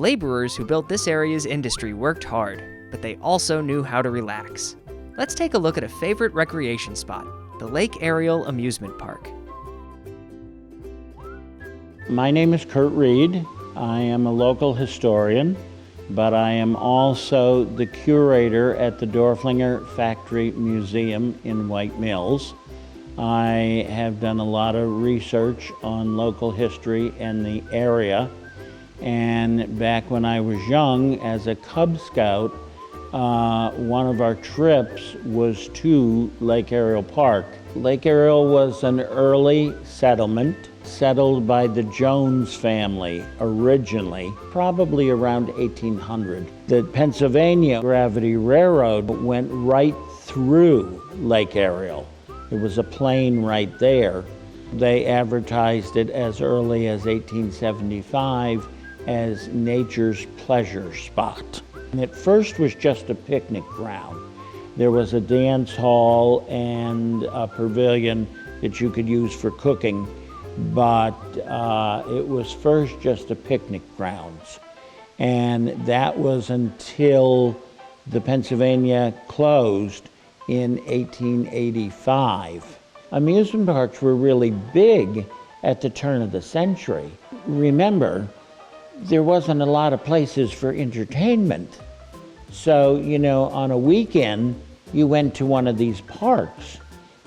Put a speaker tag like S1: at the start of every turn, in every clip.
S1: laborers who built this area's industry worked hard, but they also knew how to relax. Let's take a look at a favorite recreation spot, the Lake Ariel Amusement Park.
S2: My name is Kurt Reed. I am a local historian, but I am also the curator at the Dorflinger Factory Museum in White Mills. I have done a lot of research on local history and the area. And back when I was young, as a Cub Scout, one of our trips was to Lake Ariel Park. Lake Ariel was an early settlement, settled by the Jones family originally, probably around 1800. The Pennsylvania Gravity Railroad went right through Lake Ariel. It was a plain right there. They advertised it as early as 1875 as nature's pleasure spot. And at first was just a picnic ground. There was a dance hall and a pavilion that you could use for cooking, but it was first just a picnic grounds. And that was until the Pennsylvania closed in 1885. Amusement parks were really big at the turn of the century. Remember, there wasn't a lot of places for entertainment. So, on a weekend, you went to one of these parks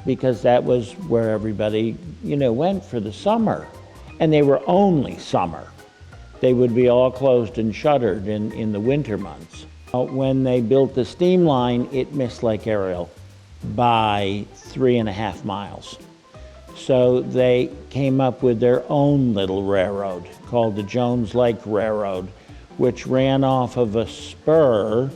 S2: because that was where everybody, went for the summer. And they were only summer. They would be all closed and shuttered in the winter months. When they built the steam line, it missed Lake Ariel by 3.5 miles. So they came up with their own little railroad called the Jones Lake Railroad, which ran off of a spur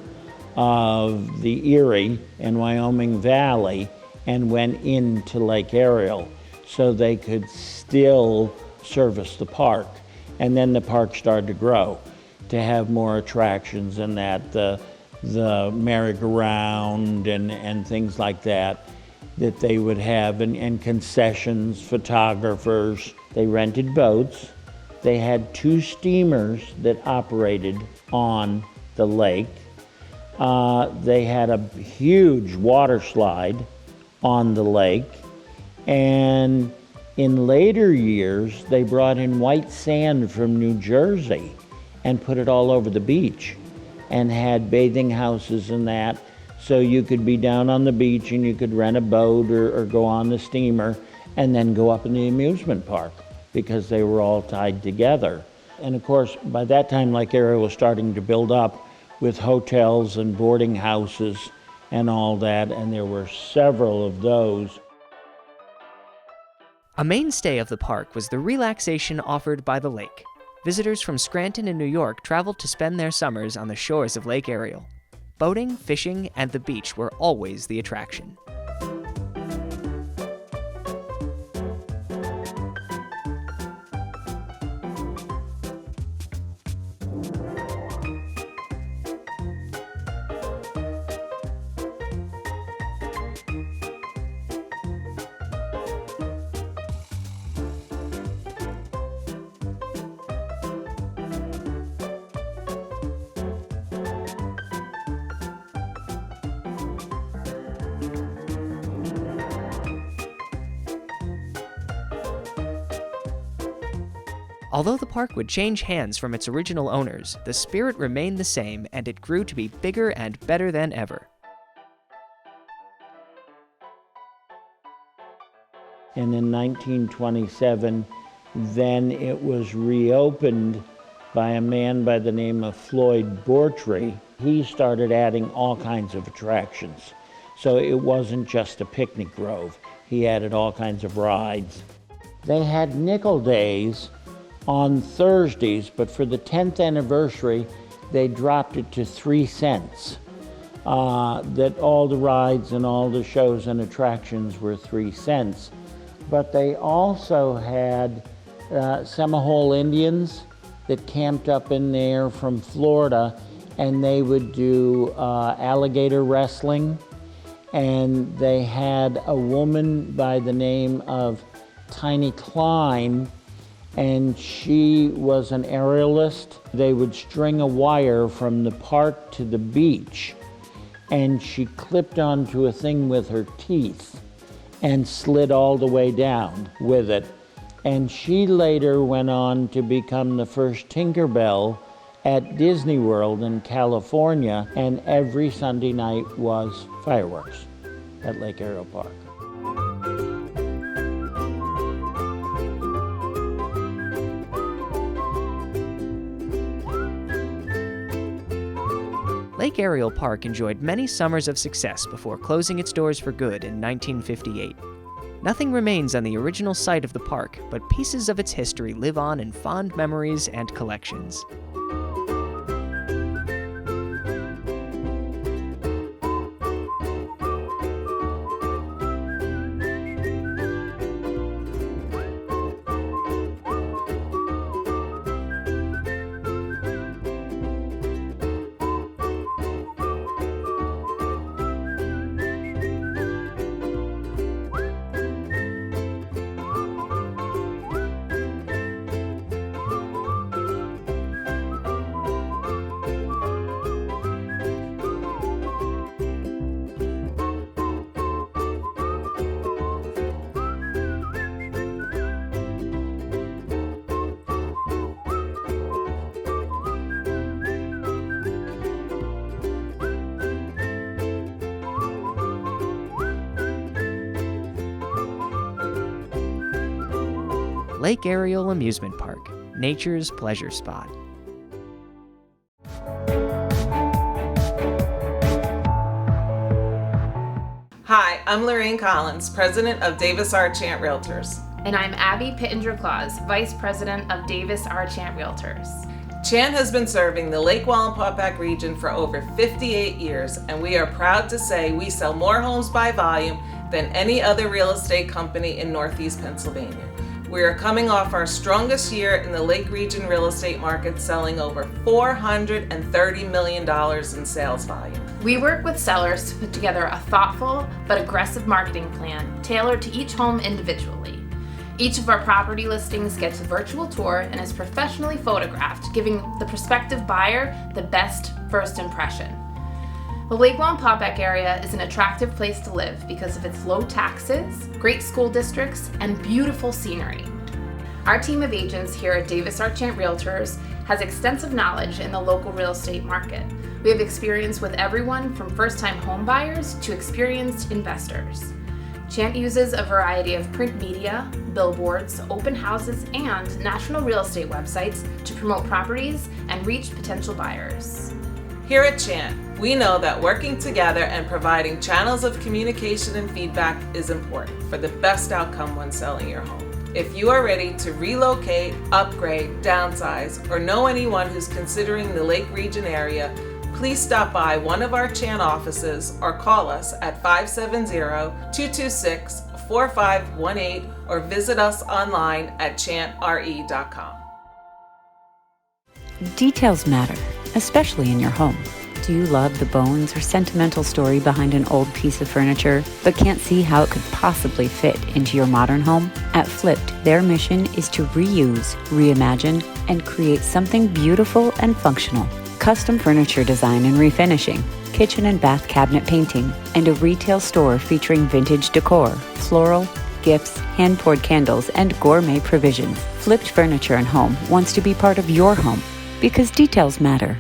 S2: of the Erie and Wyoming Valley and went into Lake Ariel so they could still service the park. And then the park started to grow to have more attractions and that, the merry-go-round and things like that they would have, and concessions, photographers. They rented boats. They had 2 steamers that operated on the lake. They had a huge water slide on the lake. And in later years, they brought in white sand from New Jersey and put it all over the beach and had bathing houses and that. So you could be down on the beach and you could rent a boat or go on the steamer and then go up in the amusement park because they were all tied together. And of course, by that time, Lake Ariel was starting to build up with hotels and boarding houses and all that, and there were several of those.
S1: A mainstay of the park was the relaxation offered by the lake. Visitors from Scranton and New York traveled to spend their summers on the shores of Lake Ariel. Boating, fishing, and the beach were always the attraction. Although the park would change hands from its original owners, the spirit remained the same and it grew to be bigger and better than ever.
S2: And in 1927, then it was reopened by a man by the name of Floyd Bortree. He started adding all kinds of attractions. So it wasn't just a picnic grove. He added all kinds of rides. They had nickel days on Thursdays, but for the 10th anniversary, they dropped it to 3 cents. That all the rides and all the shows and attractions were 3 cents. But they also had Seminole Indians that camped up in there from Florida, and they would do alligator wrestling. And they had a woman by the name of Tiny Klein, and she was an aerialist. They would string a wire from the park to the beach, and she clipped onto a thing with her teeth and slid all the way down with it. And she later went on to become the first Tinkerbell at Disney World in California, and every Sunday night was fireworks at Lake Ariel Park.
S1: Lake Ariel Park enjoyed many summers of success before closing its doors for good in 1958. Nothing remains on the original site of the park, but pieces of its history live on in fond memories and collections. Lake Ariel Amusement Park, nature's pleasure spot.
S3: Hi, I'm Lorraine Collins, President of Davis R. Chant Realtors.
S4: And I'm Abby Pittenger-Claus, Vice President of Davis R. Chant Realtors.
S3: Chant has been serving the Lake Wallenpaupack region for over 58 years, and we are proud to say we sell more homes by volume than any other real estate company in Northeast Pennsylvania. We are coming off our strongest year in the Lake region real estate market, selling over $430 million in sales volume.
S4: We work with sellers to put together a thoughtful but aggressive marketing plan tailored to each home individually. Each of our property listings gets a virtual tour and is professionally photographed, giving the prospective buyer the best first impression. The Lake Wallenpaupack area is an attractive place to live because of its low taxes, great school districts, and beautiful scenery. Our team of agents here at Davis R. Chant Realtors has extensive knowledge in the local real estate market. We have experience with everyone from first-time home buyers to experienced investors. Chant uses a variety of print media, billboards, open houses, and national real estate websites to promote properties and reach potential buyers.
S3: Here at Chant, we know that working together and providing channels of communication and feedback is important for the best outcome when selling your home. If you are ready to relocate, upgrade, downsize, or know anyone who's considering the Lake region area, please stop by one of our Chant offices or call us at 570-226-4518 or visit us online at chantre.com.
S5: Details matter, especially in your home. Do you love the bones or sentimental story behind an old piece of furniture, but can't see how it could possibly fit into your modern home? At Flipped, their mission is to reuse, reimagine, and create something beautiful and functional. Custom furniture design and refinishing, kitchen and bath cabinet painting, and a retail store featuring vintage decor, floral, gifts, hand-poured candles, and gourmet provisions. Flipped Furniture and Home wants to be part of your home because details matter.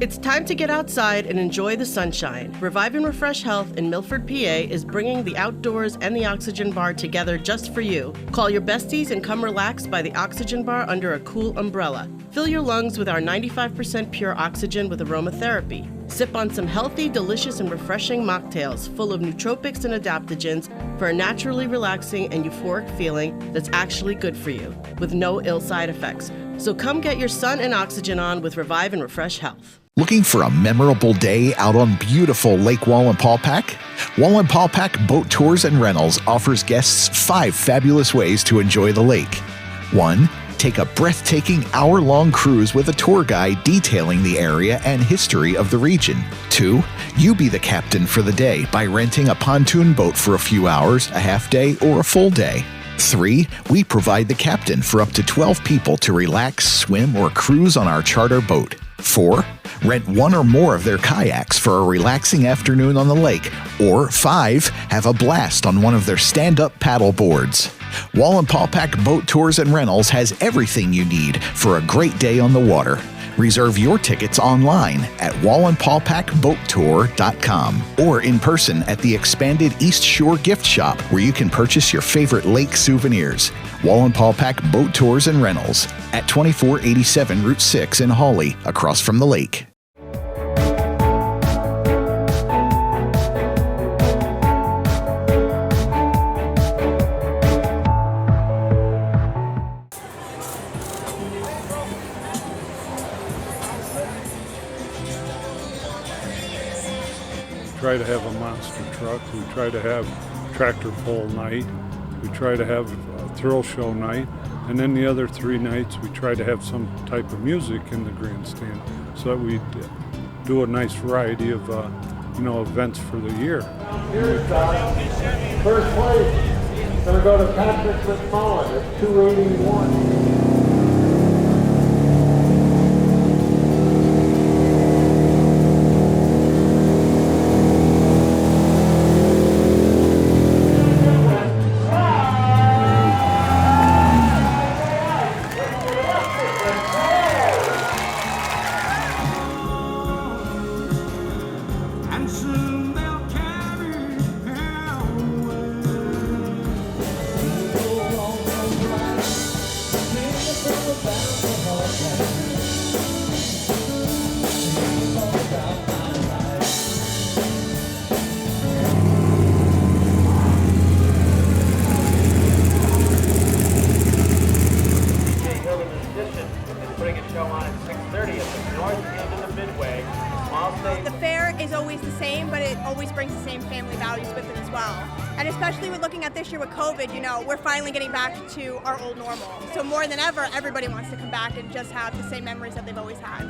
S6: It's time to get outside and enjoy the sunshine. Revive and Refresh Health in Milford, PA is bringing the outdoors and the Oxygen Bar together just for you. Call your besties and come relax by the Oxygen Bar under a cool umbrella. Fill your lungs with our 95% pure oxygen with aromatherapy. Sip on some healthy, delicious, and refreshing mocktails full of nootropics and adaptogens for a naturally relaxing and euphoric feeling that's actually good for you, with no ill side effects. So come get your sun and oxygen on with Revive and Refresh Health.
S7: Looking for a memorable day out on beautiful Lake Wallenpaupack? Wallenpaupack Boat Tours and Rentals offers guests 5 fabulous ways to enjoy the lake. 1. Take a breathtaking hour-long cruise with a tour guide detailing the area and history of the region. 2. You be the captain for the day by renting a pontoon boat for a few hours, a half day, or a full day. 3, we provide the captain for up to 12 people to relax, swim, or cruise on our charter boat. 4, rent one or more of their kayaks for a relaxing afternoon on the lake. Or 5, have a blast on one of their stand-up paddle boards. Wallenpaupack Boat Tours and Rentals has everything you need for a great day on the water. Reserve your tickets online at wallenpaupackboattour.com or in person at the expanded East Shore Gift Shop, where you can purchase your favorite lake souvenirs. Wallenpaupack Boat Tours and Rentals at 2487 Route 6 in Hawley, across from the lake.
S8: Try to have a monster truck. We try to have tractor pull night. We try to have a thrill show night. And then the other 3 nights we try to have some type of music in the grandstand so that we do a nice variety of events for the year.
S9: Here's first place. It's going to go to Patrick McMullen at 281.
S10: The fair is always the same, but it always brings the same family values with it as well. And especially with looking at this year with COVID, we're finally getting back to our old normal. So more than ever, everybody wants to come back and just have the same memories that they've always had.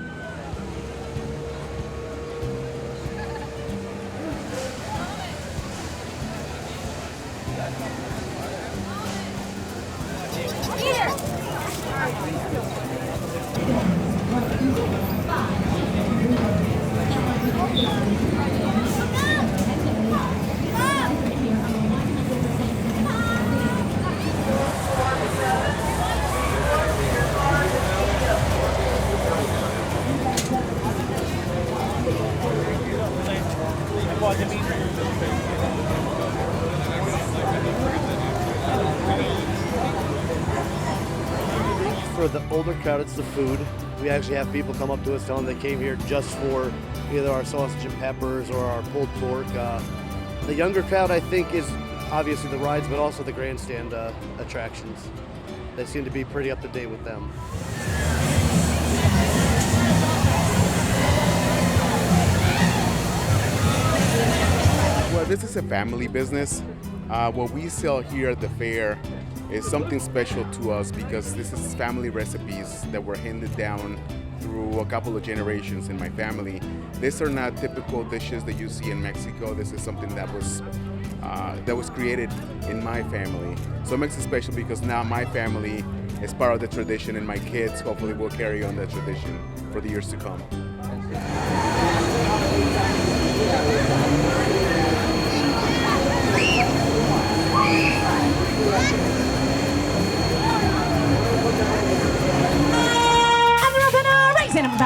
S11: For the older crowd, it's the food. We actually have people come up to us telling they came here just for either our sausage and peppers or our pulled pork. The younger crowd, I think, is obviously the rides, but also the grandstand attractions. They seem to be pretty up to date with them.
S12: Well, this is a family business. What we sell here at the fair is something special to us because this is family recipes that were handed down through a couple of generations in my family. These are not typical dishes that you see in Mexico. This is something that was created in my family. So it makes it special because now my family is part of the tradition, and my kids hopefully will carry on that tradition for the years to come.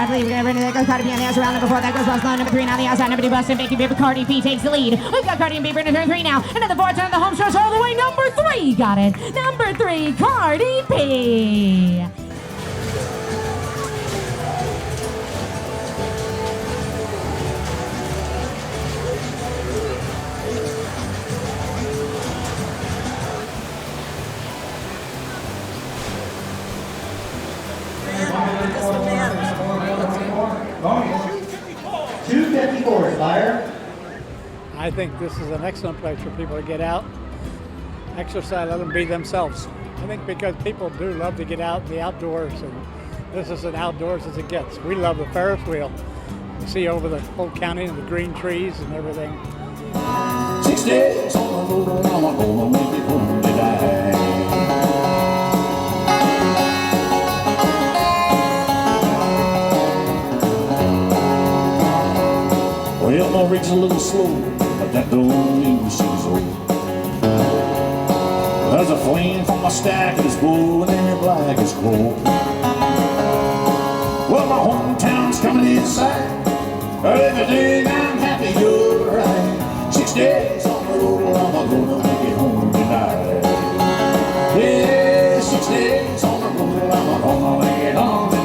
S13: We're going to run that goes Cardi B on the outside round. Number 4, that goes Ross Lowe. Number 3 on the outside. Number 2, Boston Bacon Paper. Cardi B takes the lead. We've got Cardi and Bieber in turn 3 now. Another 4 turn the home stretch all the way. Number 3 got it. Number 3, Cardi B.
S14: I think this is an excellent place for people to get out, exercise, let them be themselves. I think because people do love to get out in the outdoors, and this is as outdoors as it gets. We love the Ferris wheel. You see over the whole county and the green trees and everything.
S15: 6 days on the road, I'm gonna make it home today. traffic's a little slow, but that don't mean she's old. There's a flame from my stack that's glowing there black as coal. Well, my hometown's coming inside. Everything I'm happy you're right. 6 days on the road, I'm gonna make it home tonight. Yeah, 6 days on the road, I'm gonna make it home tonight.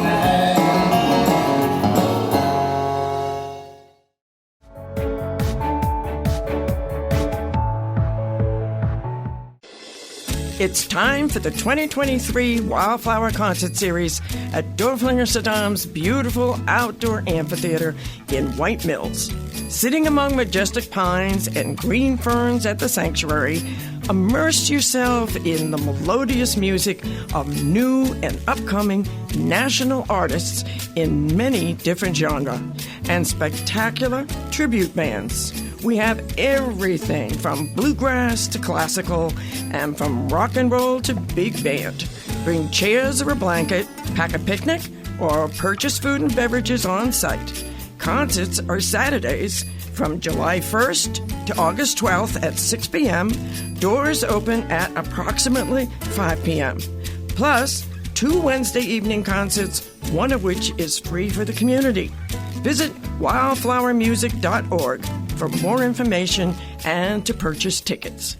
S16: It's time for the 2023 Wildflower Concert Series at Dorflinger Saddam's beautiful outdoor amphitheater in White Mills. Sitting among majestic pines and green ferns at the sanctuary, immerse yourself in the melodious music of new and upcoming national artists in many different genres and spectacular tribute bands. We have everything from bluegrass to classical and from rock and roll to big band. Bring chairs or a blanket, pack a picnic, or purchase food and beverages on site. Concerts are Saturdays from July 1st to August 12th at 6 p.m. Doors open at approximately 5 p.m. Plus, 2 Wednesday evening concerts, one of which is free for the community. Visit wildflowermusic.org for more information and to purchase tickets.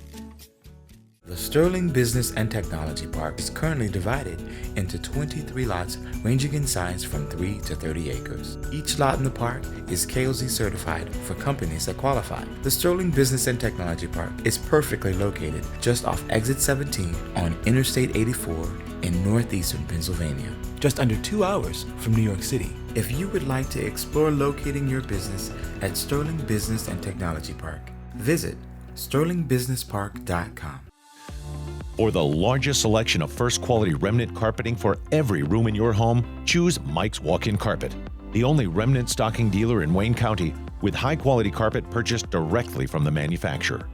S17: The Sterling Business and Technology Park is currently divided into 23 lots ranging in size from 3 to 30 acres. Each lot in the park is KOZ certified for companies that qualify. The Sterling Business and Technology Park is perfectly located just off Exit 17 on Interstate 84 in northeastern Pennsylvania, just under 2 hours from New York City. If you would like to explore locating your business at Sterling Business and Technology Park, visit sterlingbusinesspark.com.
S18: For the largest selection of first-quality remnant carpeting for every room in your home, choose Mike's Walk-In Carpet, the only remnant stocking dealer in Wayne County with high-quality carpet purchased directly from the manufacturer.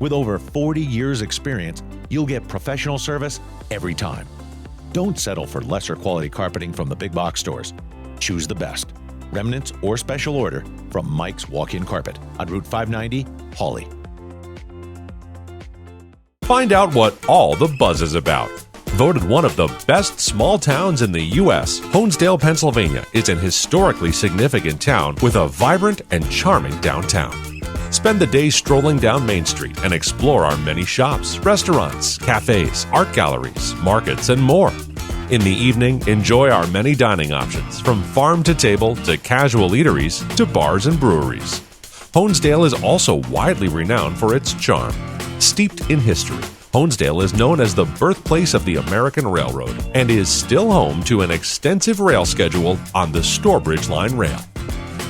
S18: With over 40 years' experience, you'll get professional service every time. Don't settle for lesser quality carpeting from the big box stores. Choose the best, remnants or special order from Mike's Walk-In Carpet on Route 590, Hawley.
S19: Find out what all the buzz is about. Voted one of the best small towns in the U.S., Honesdale, Pennsylvania is an historically significant town with a vibrant and charming downtown. Spend the day strolling down Main Street and explore our many shops, restaurants, cafes, art galleries, markets, and more. In the evening, enjoy our many dining options, from farm to table to casual eateries to bars and breweries. Honesdale is also widely renowned for its charm. Steeped in history, Honesdale is known as the birthplace of the American Railroad and is still home to an extensive rail schedule on the Stourbridge Line Rail.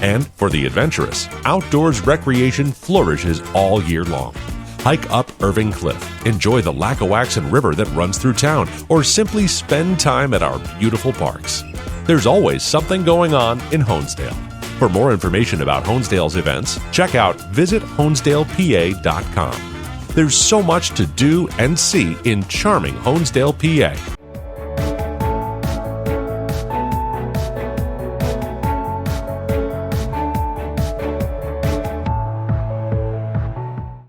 S19: And for the adventurous, outdoors recreation flourishes all year long. Hike up Irving Cliff, enjoy the Lackawaxen River that runs through town, or simply spend time at our beautiful parks. There's always something going on in Honesdale. For more information about Honesdale's events, check out visithonesdalepa.com. There's so much to do and see in charming Honesdale, PA.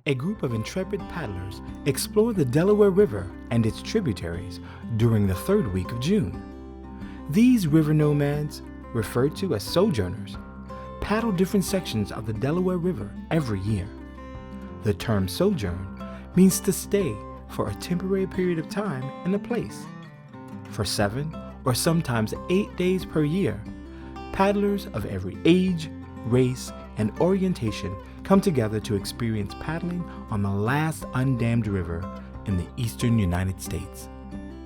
S20: A group of intrepid paddlers explore the Delaware River and its tributaries during the 3rd week of June. These river nomads, referred to as sojourners, paddle different sections of the Delaware River every year. The term sojourn means to stay for a temporary period of time in a place. For 7 or sometimes 8 days per year, paddlers of every age, race, and orientation come together to experience paddling on the last undammed river in the eastern United States.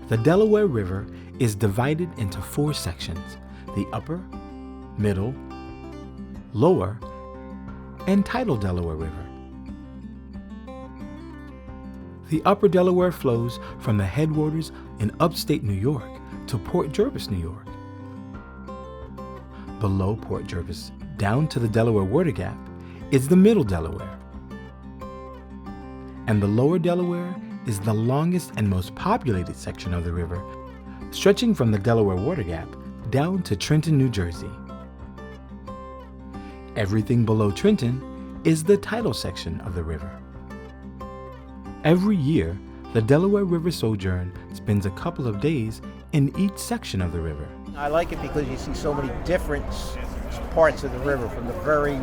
S20: The Delaware River is divided into 4 sections: the upper, middle, lower, and tidal Delaware River. The upper Delaware flows from the headwaters in upstate New York to Port Jervis, New York. Below Port Jervis, down to the Delaware Water Gap, is the middle Delaware. And the lower Delaware is the longest and most populated section of the river, stretching from the Delaware Water Gap down to Trenton, New Jersey. Everything below Trenton is the tidal section of the river. Every year, the Delaware River Sojourn spends a couple of days in each section of the river.
S21: I like it because you see so many different parts of the river, from the very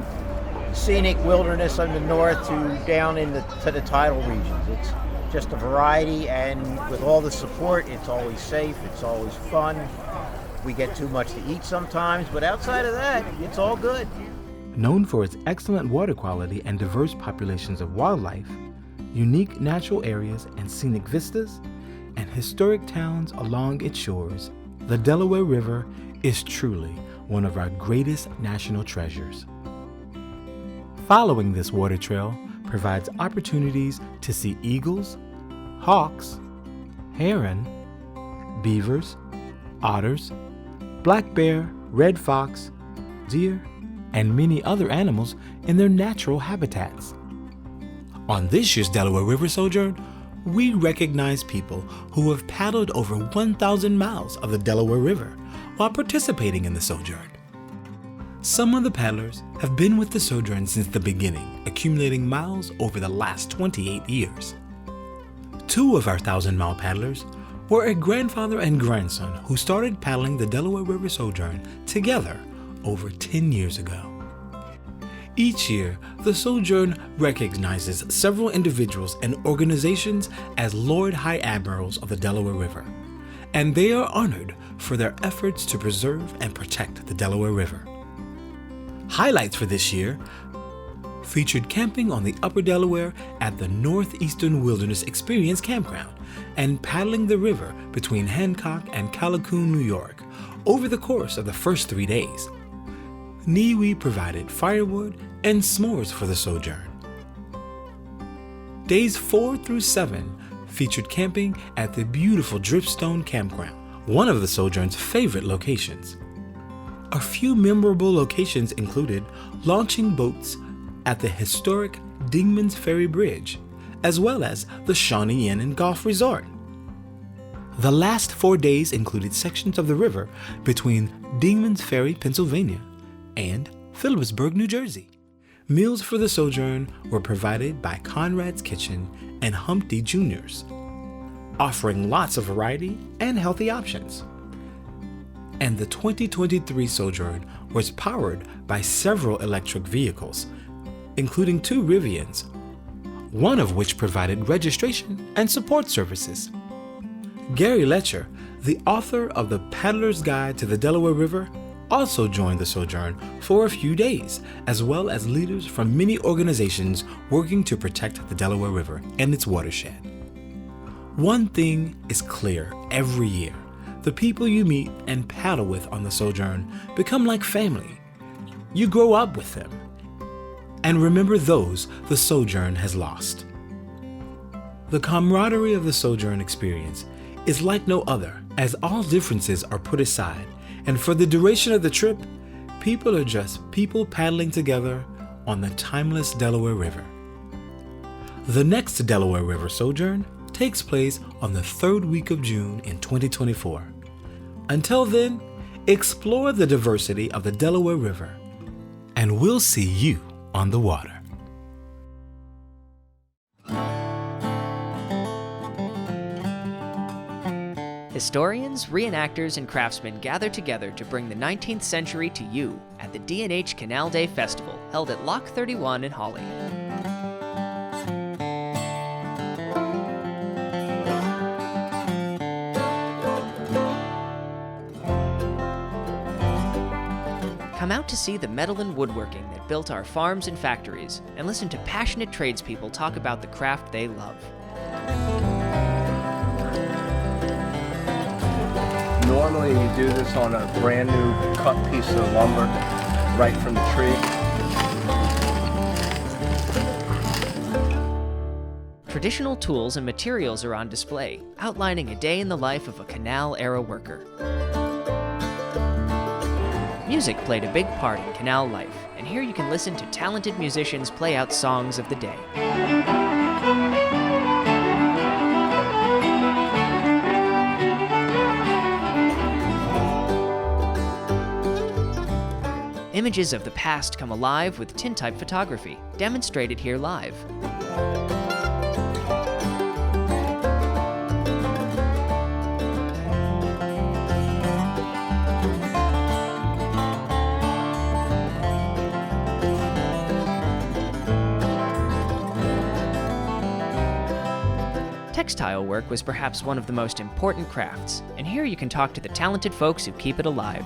S21: scenic wilderness on the north to down to the tidal regions. It's just a variety, and with all the support, it's always safe, it's always fun. We get too much to eat sometimes, but outside of that, it's all good.
S20: Known for its excellent water quality and diverse populations of wildlife, unique natural areas and scenic vistas, and historic towns along its shores, the Delaware River is truly one of our greatest national treasures. Following this water trail provides opportunities to see eagles, hawks, heron, beavers, otters, black bear, red fox, deer, and many other animals in their natural habitats. On this year's Delaware River Sojourn, we recognize people who have paddled over 1,000 miles of the Delaware River while participating in the Sojourn. Some of the paddlers have been with the Sojourn since the beginning, accumulating miles over the last 28 years. 2 of our 1,000-mile paddlers were a grandfather and grandson who started paddling the Delaware River Sojourn together over 10 years ago. Each year, the Sojourn recognizes several individuals and organizations as Lord High Admirals of the Delaware River, and they are honored for their efforts to preserve and protect the Delaware River. Highlights for this year featured camping on the Upper Delaware at the Northeastern Wilderness Experience Campground and paddling the river between Hancock and Callicoon, New York, over the course of the first 3 days. Niwi provided firewood and s'mores for the Sojourn. Days 4 through 7 featured camping at the beautiful Dripstone Campground, one of the Sojourn's favorite locations. A few memorable locations included launching boats at the historic Dingman's Ferry Bridge, as well as the Shawnee Inn and Golf Resort. The last 4 days included sections of the river between Dingman's Ferry, Pennsylvania, and Phillipsburg, New Jersey. Meals for the Sojourn were provided by Conrad's Kitchen and Humpty Jr.'s, offering lots of variety and healthy options. And the 2023 Sojourn was powered by several electric vehicles, including 2 Rivians, one of which provided registration and support services. Gary Letcher, the author of The Paddler's Guide to the Delaware River, also joined the Sojourn for a few days, as well as leaders from many organizations working to protect the Delaware River and its watershed. One thing is clear every year: the people you meet and paddle with on the Sojourn become like family. You grow up with them and remember those the Sojourn has lost. The camaraderie of the Sojourn experience is like no other, as all differences are put aside, and for the duration of the trip, people are just people paddling together on the timeless Delaware River. The next Delaware River Sojourn takes place on the 3rd week of June in 2024. Until then, explore the diversity of the Delaware River, and we'll see you on the water.
S1: Historians, reenactors, and craftsmen gather together to bring the 19th century to you at the D&H Canal Day Festival, held at Lock 31 in Hawley. Come out to see the metal and woodworking that built our farms and factories, and listen to passionate tradespeople talk about the craft they love.
S22: Normally you do this on a brand new cut piece of lumber right from the tree.
S1: Traditional tools and materials are on display, outlining a day in the life of a canal-era worker. Music played a big part in canal life, and here you can listen to talented musicians play out songs of the day. Images of the past come alive with tintype photography, demonstrated here live. Textile work was perhaps one of the most important crafts, and here you can talk to the talented folks who keep it alive.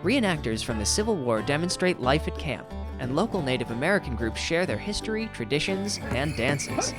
S1: Reenactors from the Civil War demonstrate life at camp, and local Native American groups share their history, traditions, and dances.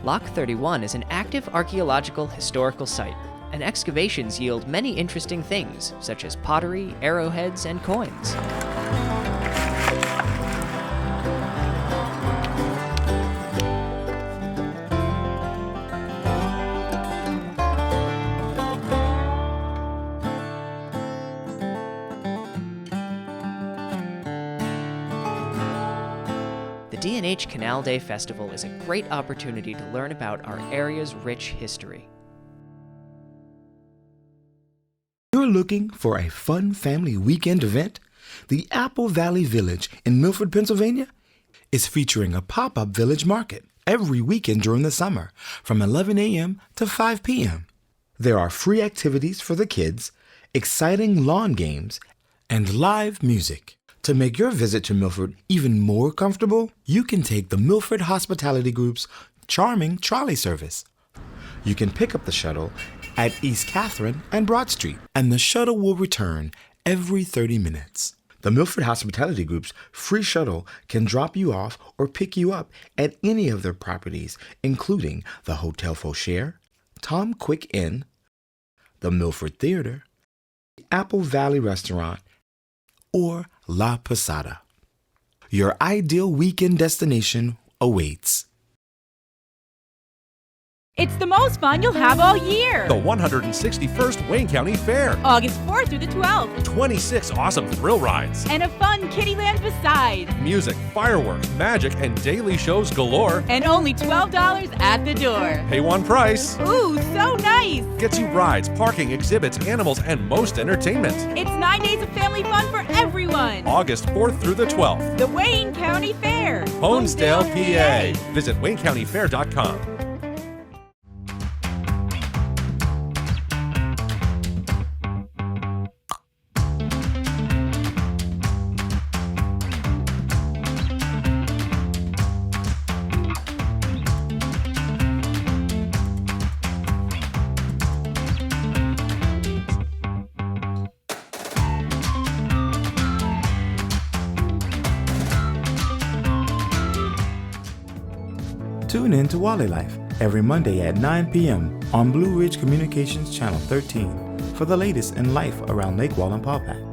S1: Lock 31 is an active archaeological historical site, and excavations yield many interesting things, such as pottery, arrowheads, and coins. The D&H Canal Day Festival is a great opportunity to learn about our area's rich history.
S20: You're looking for a fun family weekend event? The Apple Valley Village in Milford, Pennsylvania is featuring a pop-up village market every weekend during the summer from 11 a.m. to 5 p.m. There are free activities for the kids, exciting lawn games, and live music. To make your visit to Milford even more comfortable, you can take the Milford Hospitality Group's charming trolley service. You can pick up the shuttle at East Catherine and Broad Street, and the shuttle will return every 30 minutes. The Milford Hospitality Group's free shuttle can drop you off or pick you up at any of their properties, including the Hotel Faucher, Tom Quick Inn, the Milford Theater, Apple Valley Restaurant, or La Posada. Your ideal weekend destination awaits.
S2: It's the most fun you'll have all year.
S19: The 161st Wayne County Fair.
S2: August 4th through the 12th.
S19: 26 awesome thrill rides.
S2: And a fun Kittyland beside.
S19: Music, fireworks, magic, and daily shows galore.
S2: And only $12 at the door.
S19: Pay one price.
S2: Ooh, so nice.
S19: Gets you rides, parking, exhibits, animals, and most entertainment.
S2: It's 9 days of family fun for everyone.
S19: August 4th through the 12th.
S2: The Wayne County Fair.
S19: Honesdale, PA. Visit WayneCountyFair.com.
S20: Tune in to Wally Life every Monday at 9 p.m. on Blue Ridge Communications Channel 13 for the latest in life around Lake Wallenpaupack.